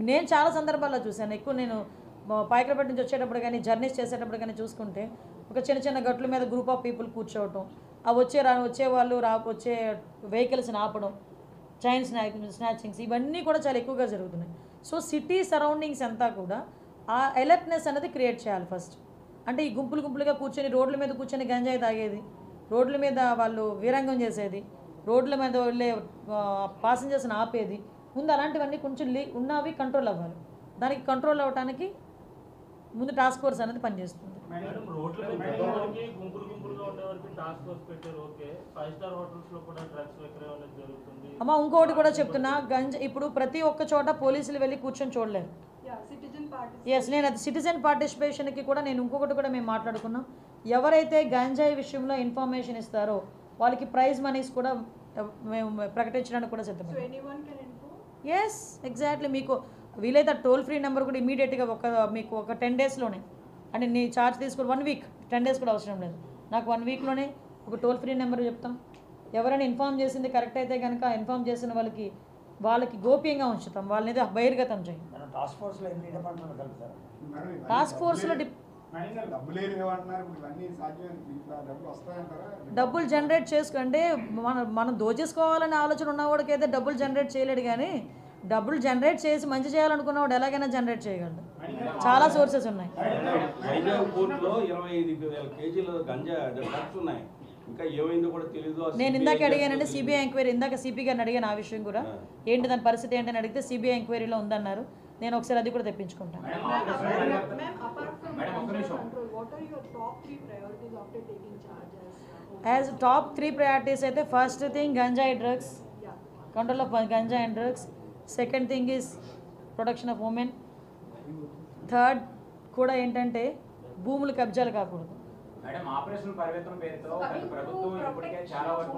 నేను చాలా సందర్భాల్లో చూశాను. ఎక్కువ నేను పాయకరపేట నుంచి వచ్చేటప్పుడు కానీ జర్నీస్ చేసేటప్పుడు కానీ చూసుకుంటే ఒక చిన్న చిన్న గట్ల మీద గ్రూప్ ఆఫ్ పీపుల్ కూర్చోవటం, ఆ వచ్చే వాళ్ళు వచ్చే వెహికల్స్ని ఆపడం, చైన్ స్నాచింగ్స్ ఇవన్నీ కూడా చాలా ఎక్కువగా జరుగుతున్నాయి. సో సిటీ సరౌండింగ్స్ అంతా కూడా ఆ అలర్ట్నెస్ అనేది క్రియేట్ చేయాలి ఫస్ట్. అంటే ఈ గుంపులుగా కూర్చొని రోడ్ల మీద కూర్చొని గంజాయి తాగేది, రోడ్ల మీద వాళ్ళు వీరంగం చేసేది, రోడ్ల మీద వెళ్ళే పాసెంజర్స్ని ఆపేది, ముందు అలాంటివన్నీ కొంచెం ఉన్నవి కంట్రోల్ అవ్వాలి. దానికి కంట్రోల్ అవ్వడానికి ముందు టాస్క్ ఫోర్స్ అనేది పనిచేస్తుంది. అమ్మ ఇంకోటి కూడా చెప్తున్నా, ఇప్పుడు ప్రతి ఒక్క చోట పోలీసులు వెళ్ళి కూర్చొని చూడలేరు. ఎస్, నేను అది సిటిజన్ పార్టిసిపేషన్కి కూడా నేను ఇంకొకటి కూడా మేము మాట్లాడుకున్నాం. ఎవరైతే గంజాయి విషయంలో ఇన్ఫర్మేషన్ ఇస్తారో వాళ్ళకి ప్రైజ్ మనీస్ కూడా మేము ప్రకటించడానికి కూడా సిద్ధపడ్డాం. Yes, exactly. మీకు వీలైతే టోల్ ఫ్రీ నెంబర్ కూడా ఇమీడియట్గా మీకు ఒక 10 డేస్లోనే, అంటే నీ ఛార్జ్ తీసుకుని 1 వీక్, 10 డేస్ కూడా అవసరం లేదు, నాకు 1 వీక్లోనే ఒక టోల్ ఫ్రీ నెంబర్ చెప్తాం. ఎవరైనా ఇన్ఫామ్ చేసింది కరెక్ట్ అయితే కనుక ఇన్ఫామ్ చేసిన వాళ్ళకి గోప్యంగా ఉంచుతాం, వాళ్ళని బహిర్గతం చేయం. టాస్క్ ఫోర్స్లో డబ్బులు జనరేట్ చేసుకుంటే మనం దోచేసుకోవాలనే ఆలోచన ఉన్నవాడికైతే డబ్బులు జనరేట్ చేయలేడు, కానీ డబ్బులు జనరేట్ చేసి మంచి చేయాలనుకున్నవాడు ఎలాగైనా జనరేట్ చేయగలడు. చాలా సోర్సెస్ ఉన్నాయి. నేను ఇందాక అడిగానండి సిబిఐ ఎంక్వైరీ, ఇందాక సిపి గారిని అడిగాను ఆ విషయం కూడా, ఏంటి దాని పరిస్థితి ఏంటని అడిగితే సిబిఐ ఎంక్వైరీలో ఉందన్నారు. నేను ఒకసారి అది కూడా తెప్పించుకుంటాను. యాజ్ టాప్ 3 ప్రయారిటీస్ అయితే ఫస్ట్ థింగ్ గంజాయి డ్రగ్స్, కంట్రోల్ ఆఫ్ గంజాయి and drugs. Second thing is protection of women. Third కూడా ఏంటంటే భూములు కబ్జాలు కాకూడదు. మేడం, ఆపరేషన్ పరివేతం పేరుతో ప్రభుత్వం ఇప్పటికే చాలా వరకు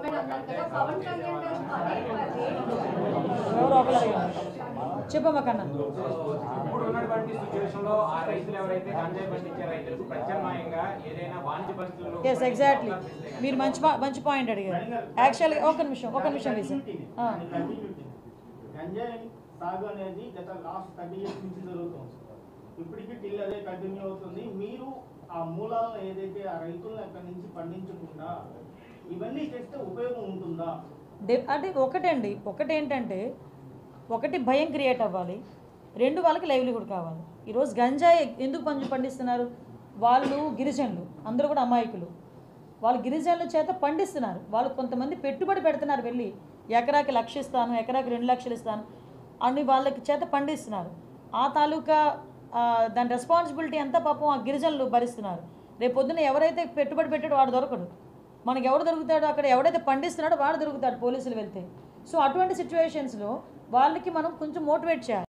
చెప్పమ్మా కన్నా. ఇప్పుడు ఉన్నటువంటి సిచ్యువేషన్ లో ఆ రైతులు ఎవరైతే గంజాయి పండించే రైతులకు ప్రత్యామ్నాయంగా ఏదైనా వాణిజ్య పరిస్థితుల్లో ఎస్, ఎగ్జాక్ట్లీ. మీరు మంచి పాయింట్ అడిగారు. యాక్చువల్గా ఒక నిమిషం విజయ్. గంజాయి సాగు అనేది గత లాస్ట్ 30 years నుంచి జరుగుతుంది. ఇప్పటికీ టిల్ అదే కంటిన్యూ అవుతుంది. మీరు ఆ మూలాలను ఏదైతే ఆ రైతులను అక్కడి నుంచి పండించకుండా ఇవన్నీ చేస్తే ఉపయోగం ఉంటుందా? అంటే ఒకటేంటంటే ఒకటి భయం క్రియేట్ అవ్వాలి, 2 వాళ్ళకి లైవ్లీహుడ్ కావాలి. ఈరోజు గంజాయి ఎందుకు పండిస్తున్నారు? వాళ్ళు గిరిజనులు, అందరూ కూడా అమాయకులు, వాళ్ళు గిరిజనుల చేత పండిస్తున్నారు. వాళ్ళు కొంతమంది పెట్టుబడి పెడుతున్నారు, వెళ్ళి ఎకరాకి 1 లక్ష ఇస్తాను, ఎకరాకి 2 లక్షలు ఇస్తాను అని వాళ్ళకి చేత పండిస్తున్నారు. ఆ తాలూకా దాని రెస్పాన్సిబిలిటీ అంతా పాపం ఆ గిరిజనులు భరిస్తున్నారు. రేపు పొద్దున్న ఎవరైతే పెట్టుబడి పెట్టాడో వాడు దొరకడు, మనకు ఎవడు దొరుకుతాడో, అక్కడ ఎవడైతే పండిస్తున్నాడో వాడు దొరుకుతాడు పోలీసులు వెళ్తే. సో అటువంటి సిచ్యువేషన్స్లో వాళ్ళకి మనం కొంచెం మోటివేట్ చేయాలి.